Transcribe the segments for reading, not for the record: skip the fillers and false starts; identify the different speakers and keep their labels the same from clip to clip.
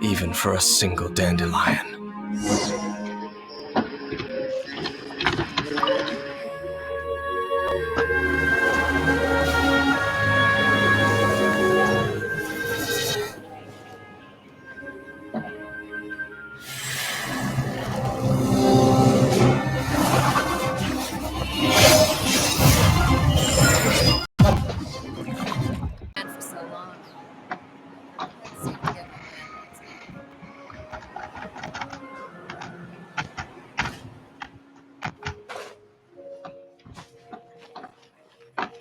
Speaker 1: even for a single dandelion.
Speaker 2: For so long. Let's see if we get my landmarks back.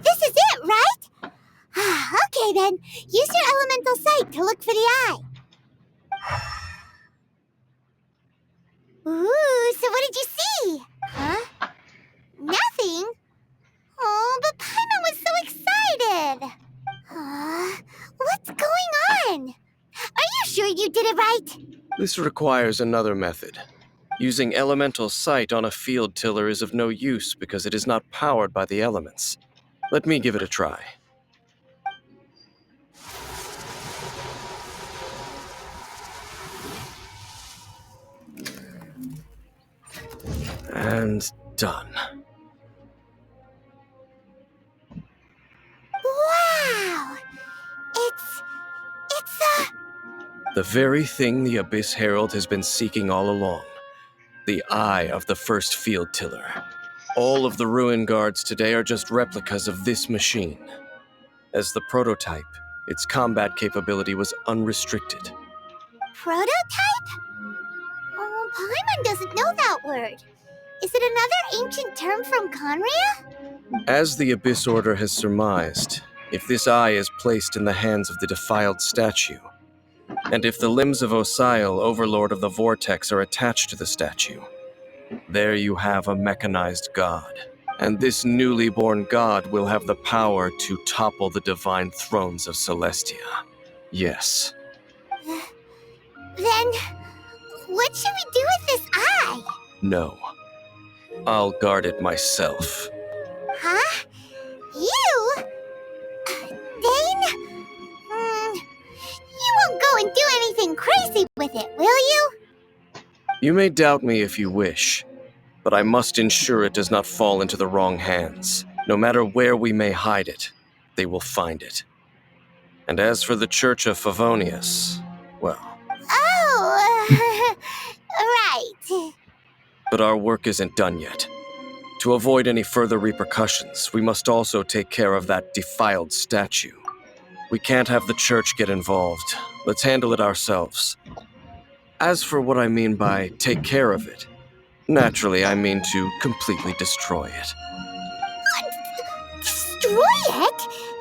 Speaker 3: This is it, right? Okay then, use your elemental sight to look for the eye. Ooh, so what did you see? Huh? Nothing? Oh, but Paimon was so excited. What's going on? Are you sure you did it right?
Speaker 1: This requires another method. Using elemental sight on a field tiller is of no use because it is not powered by the elements. Let me give it a try. And done.
Speaker 3: Wow! It's
Speaker 1: The very thing the Abyss Herald has been seeking all along. The eye of the first field tiller. All of the ruin guards today are just replicas of this machine. As the prototype, its combat capability was unrestricted.
Speaker 3: prototype? Oh, Paimon doesn't know that word. Is it another ancient term from Conria?
Speaker 1: As the Abyss Order has surmised, if this eye is placed in the hands of the defiled statue, and if the limbs of Osial, Overlord of the Vortex, are attached to the statue, there you have a mechanized god. And this newly born god will have the power to topple the divine thrones of Celestia. Yes.
Speaker 3: Then, what should we do with this eye?
Speaker 1: No. I'll guard it myself.
Speaker 3: Huh? You? Dane? You won't go and do anything crazy with it, will you?
Speaker 1: You may doubt me if you wish, but I must ensure it does not fall into the wrong hands. No matter where we may hide it, they will find it. And as for the Church of Favonius, well...
Speaker 3: Oh, right.
Speaker 1: But our work isn't done yet. To avoid any further repercussions, we must also take care of that defiled statue. We can't have the Church get involved. Let's handle it ourselves. As for what I mean by take care of it, naturally I mean to completely destroy it.
Speaker 3: Destroy it?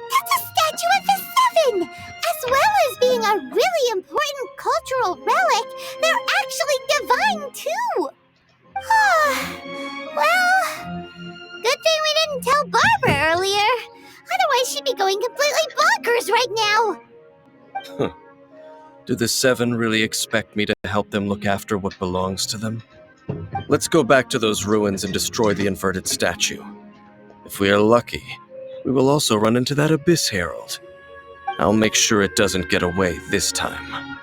Speaker 3: That's a statue of the Seven! As well as being a really important cultural relic, they're actually divine too! Well, good thing we didn't tell Barbara earlier. Otherwise she'd be going completely bonkers right now!
Speaker 1: Do the Seven really expect me to help them look after what belongs to them? Let's go back to those ruins and destroy the inverted statue. If we are lucky, we will also run into that Abyss Herald. I'll make sure it doesn't get away this time.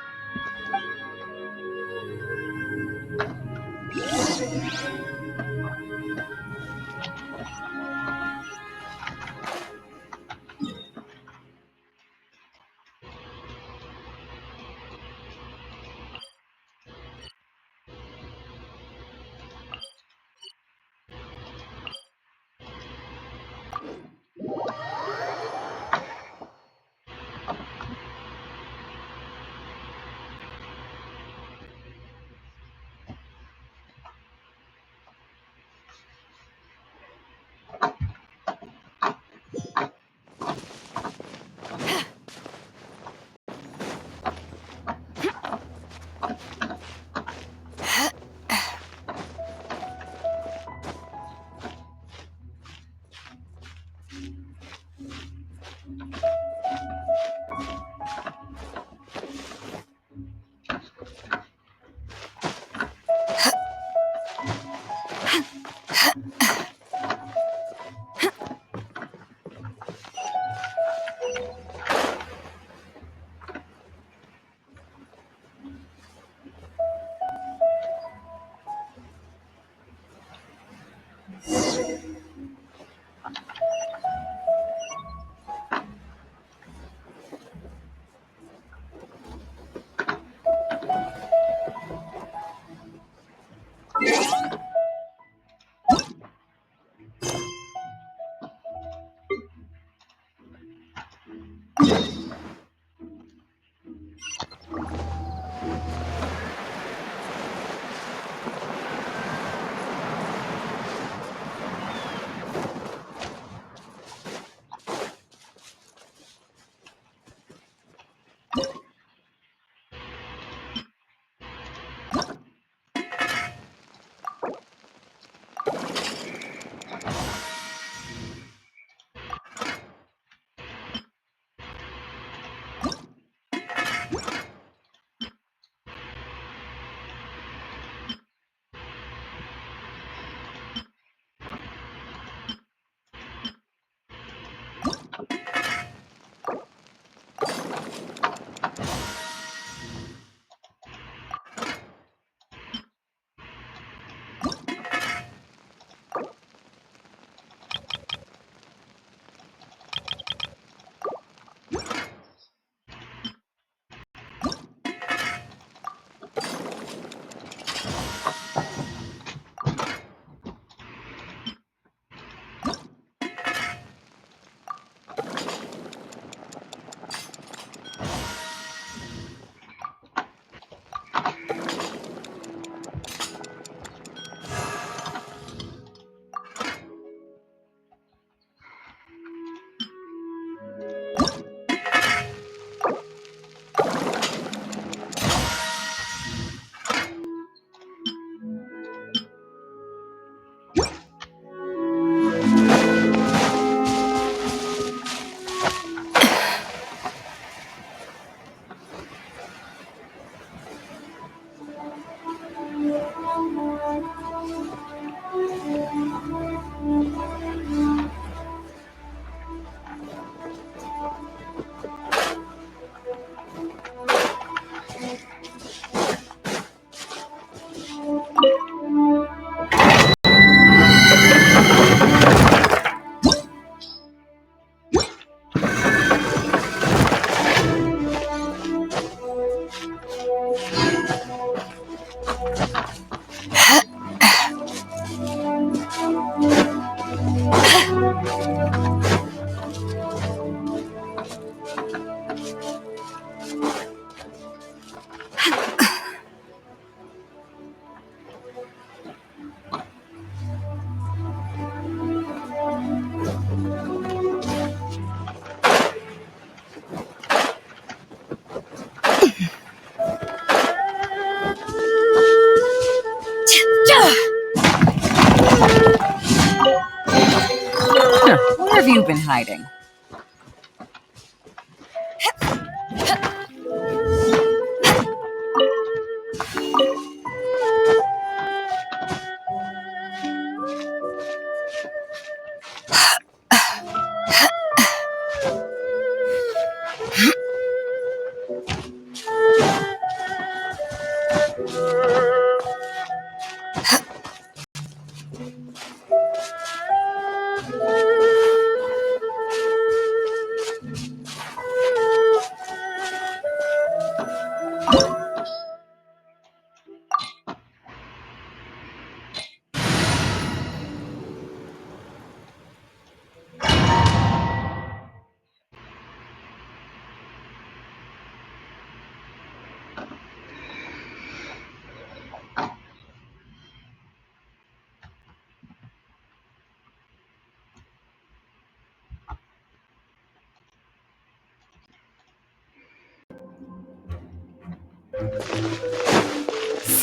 Speaker 4: Where have you been hiding?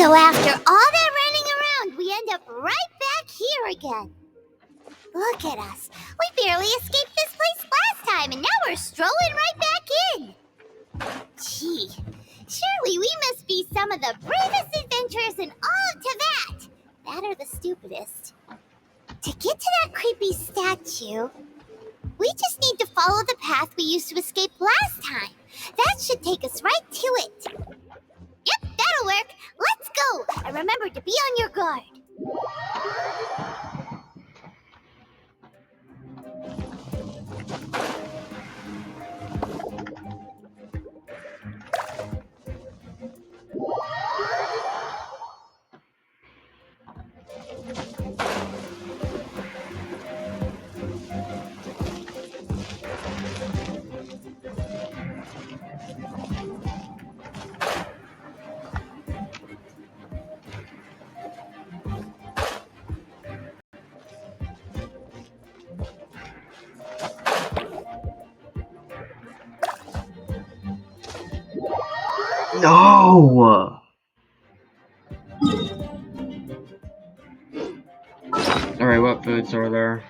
Speaker 3: So after all that running around, we end up right back here again. Look at us. We barely escaped this place last time, and now we're strolling right back in. Gee, surely we must be some of the bravest adventurers in all of Teyvat. That or the stupidest. To get to that creepy statue, we just need to follow the path we used to escape last time. That should take us right to it. Yep, that'll work. Let's go. And remember to be on your guard.
Speaker 5: No! Alright, what foods are there?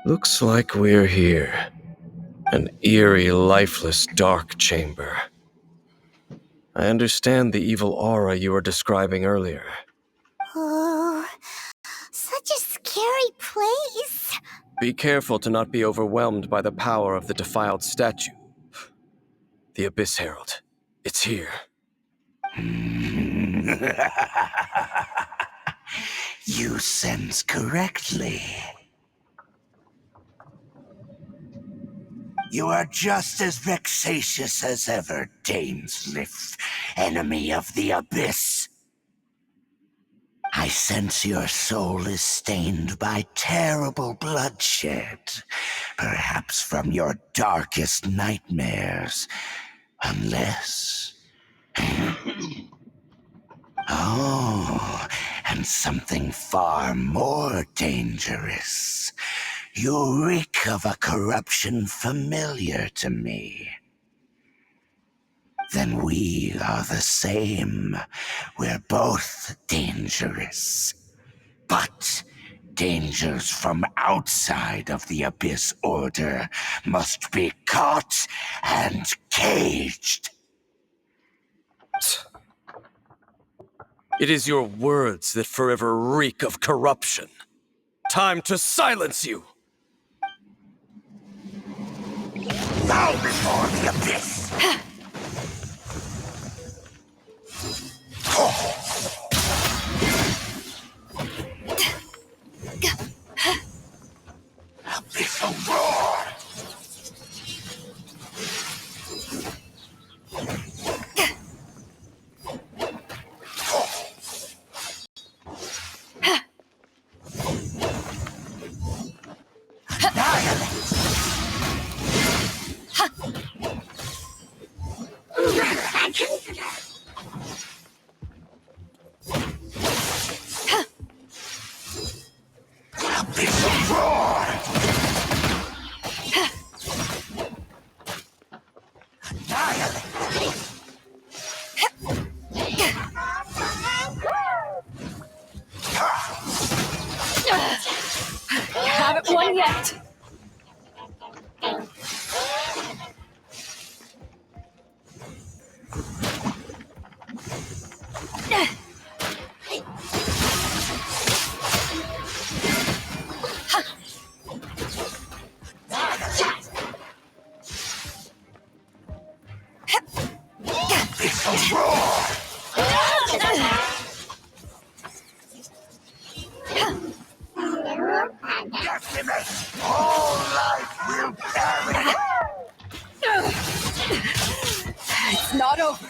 Speaker 1: Looks like we're here. An eerie, lifeless, dark chamber. I understand the evil aura you were describing earlier.
Speaker 3: Oh, such a scary place.
Speaker 1: Be careful to not be overwhelmed by the power of the defiled statue. The Abyss Herald. It's here.
Speaker 6: You sense correctly. You are just as vexatious as ever, Dainsliff, enemy of the Abyss. I sense your soul is stained by terrible bloodshed, perhaps from your darkest nightmares, unless... Oh, and something far more dangerous. You reek of a corruption familiar to me. Then we are the same. We're both dangerous. But dangers from outside of the Abyss Order must be caught and caged.
Speaker 1: It is your words that forever reek of corruption. Time to silence you!
Speaker 6: Bow before the Abyss! Abyssal roar! Abyssal roar! Annihilate!
Speaker 4: Haven't won yet.
Speaker 6: Abyssal roar! Decimate! All life will perish!
Speaker 4: It's not over.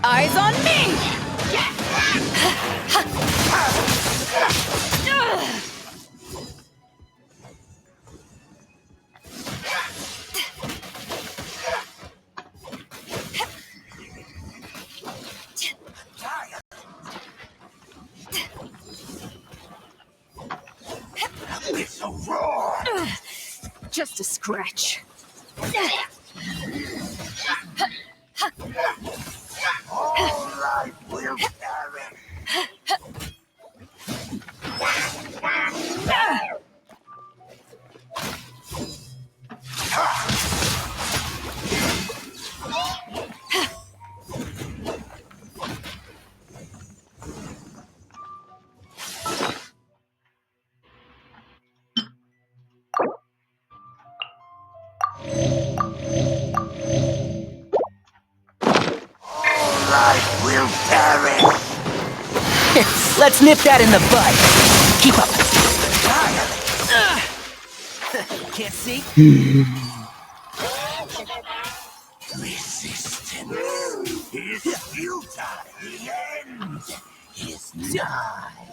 Speaker 4: Eyes on me!
Speaker 6: Abyssal roar!
Speaker 4: Just a scratch.
Speaker 6: All life will perish! All life will perish!
Speaker 7: Let's nip that in the bud. Keep up. Can't see?
Speaker 6: Resistance is futile. The end is nigh.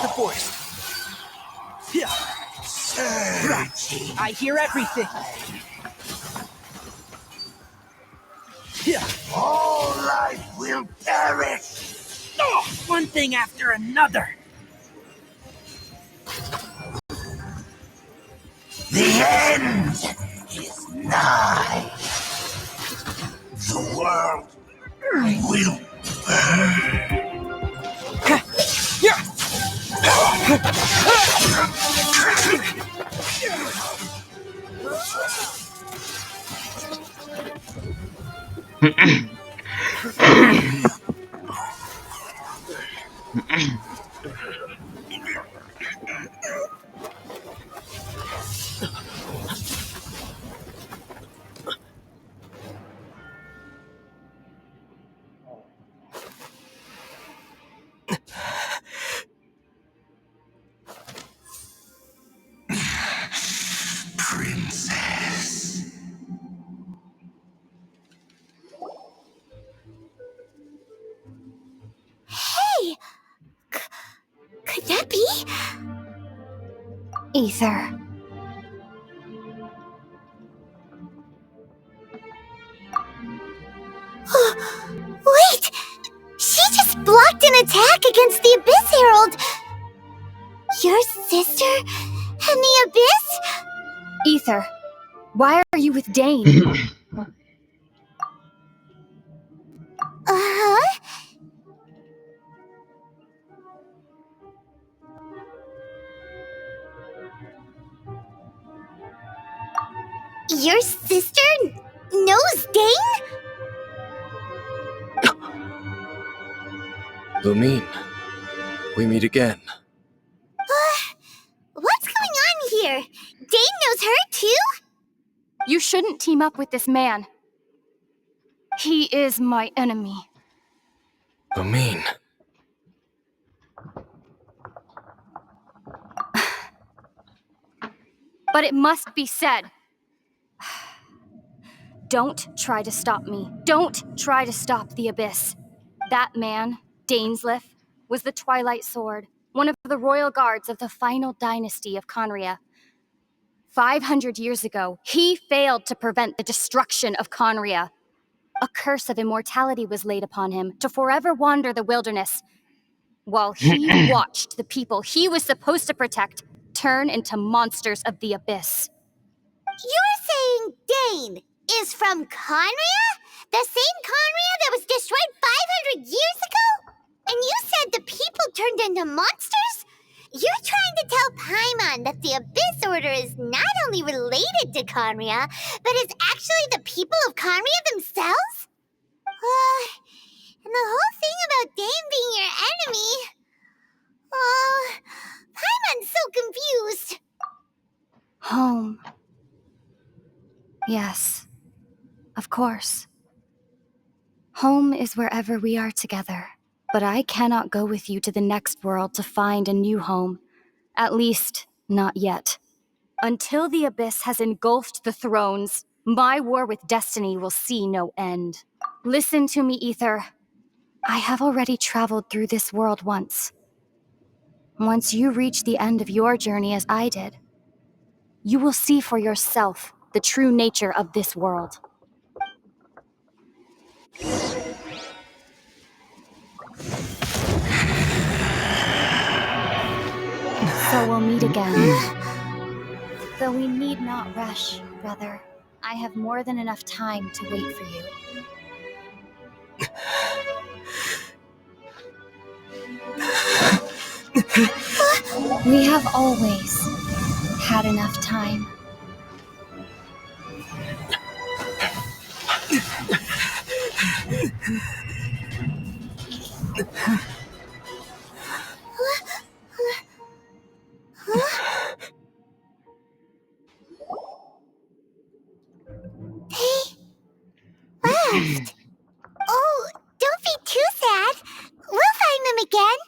Speaker 7: with the voice. Yeah. Right. I hear everything. Yeah.
Speaker 6: All life will perish.
Speaker 7: Oh, one thing after another.
Speaker 6: The end is nigh. The world will
Speaker 7: Yeah.
Speaker 6: princess.
Speaker 3: Hey! Could that be?
Speaker 8: Ether.
Speaker 3: Wait! She just blocked an attack against the Abyss Herald! Your sister and the Abyss?
Speaker 8: Ether. Why are you with Dane?
Speaker 3: Uh-huh. Your sister knows Dane?
Speaker 1: Lumine, we meet again.
Speaker 3: What's going on here? Dane knows her too?
Speaker 8: You shouldn't team up with this man. He is my enemy.
Speaker 1: Lumine.
Speaker 8: But it must be said. Don't try to stop me. Don't try to stop the Abyss. That man, Dainsleif, was the Twilight Sword, one of the royal guards of the final dynasty of Conria. 500 years ago, he failed to prevent the destruction of Conria. A curse of immortality was laid upon him to forever wander the wilderness, while he watched the people he was supposed to protect turn into monsters of the Abyss.
Speaker 3: You're saying Dane is from Conria? The same Conria that was destroyed 500 years ago? And you said the people turned into monsters? You're trying to tell Paimon that the Abyss Order is not only related to Conria, but is actually the people of Conria themselves? And the whole thing about Dane being your enemy... Paimon's so confused.
Speaker 8: Home. Yes, of course. Home is wherever we are together. But I cannot go with you to the next world to find a new home. At least, not yet. Until the Abyss has engulfed the thrones, my war with destiny will see no end. Listen to me, Ether. I have already traveled through this world once. Once you reach the end of your journey as I did, you will see for yourself the true nature of this world. So we'll meet again. Though we need not rush, brother. I have more than enough time to wait for you. We have always had enough time.
Speaker 3: Left. Oh, don't be too sad. We'll find them again.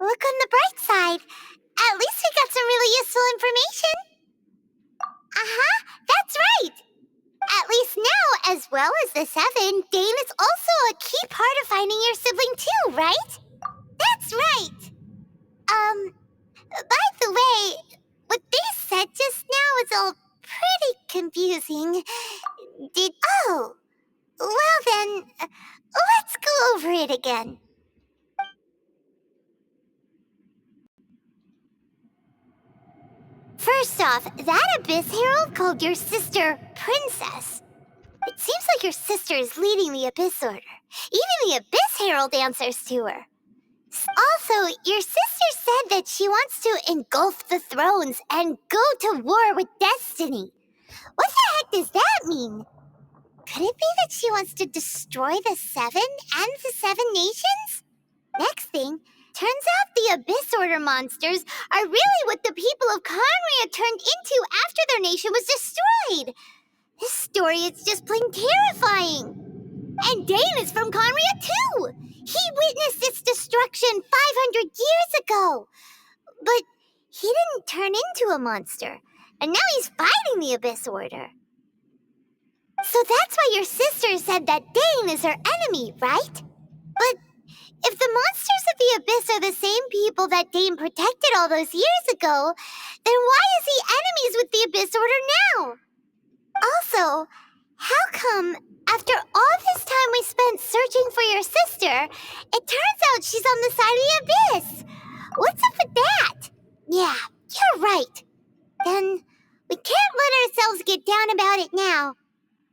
Speaker 3: Look on the bright side. At least we got some really useful information. Uh-huh, that's right. At least now, as well as the Seven, Dane is also a key part of finding your sibling too, right? That's right. By the way, what they said just now is all pretty confusing. Oh, well then, let's go over it again. First off, that Abyss Herald called your sister Princess. It seems like your sister is leading the Abyss Order. Even the Abyss Herald answers to her. Also, your sister said that she wants to engulf the thrones and go to war with Destiny. What the heck does that mean? Could it be that she wants to destroy the Seven and the Seven Nations? Next thing, turns out the Abyss Order monsters are really what the people of Conria turned into after their nation was destroyed. This story is just plain terrifying. And Dane is from Conria too. He witnessed its destruction 500 years ago. But he didn't turn into a monster. And now he's fighting the Abyss Order. So that's why your sister said that Dane is her enemy, right? But if the monsters of the Abyss are the same people that Dane protected all those years ago, then why is he enemies with the Abyss Order now? Also, how come, after all this time we spent searching for your sister, it turns out she's on the side of the Abyss? What's up with that? Yeah, you're right. Then we can't let ourselves get down about it now.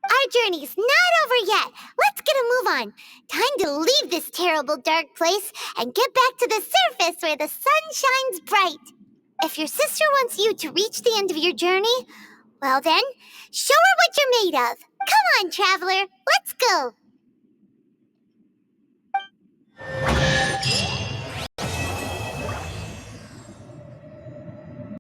Speaker 3: Our journey's not over yet. Let's get a move on. Time to leave this terrible dark place and get back to the surface where the sun shines bright. If your sister wants you to reach the end of your journey, well then, show her what you're made of. Come on, traveler, let's go.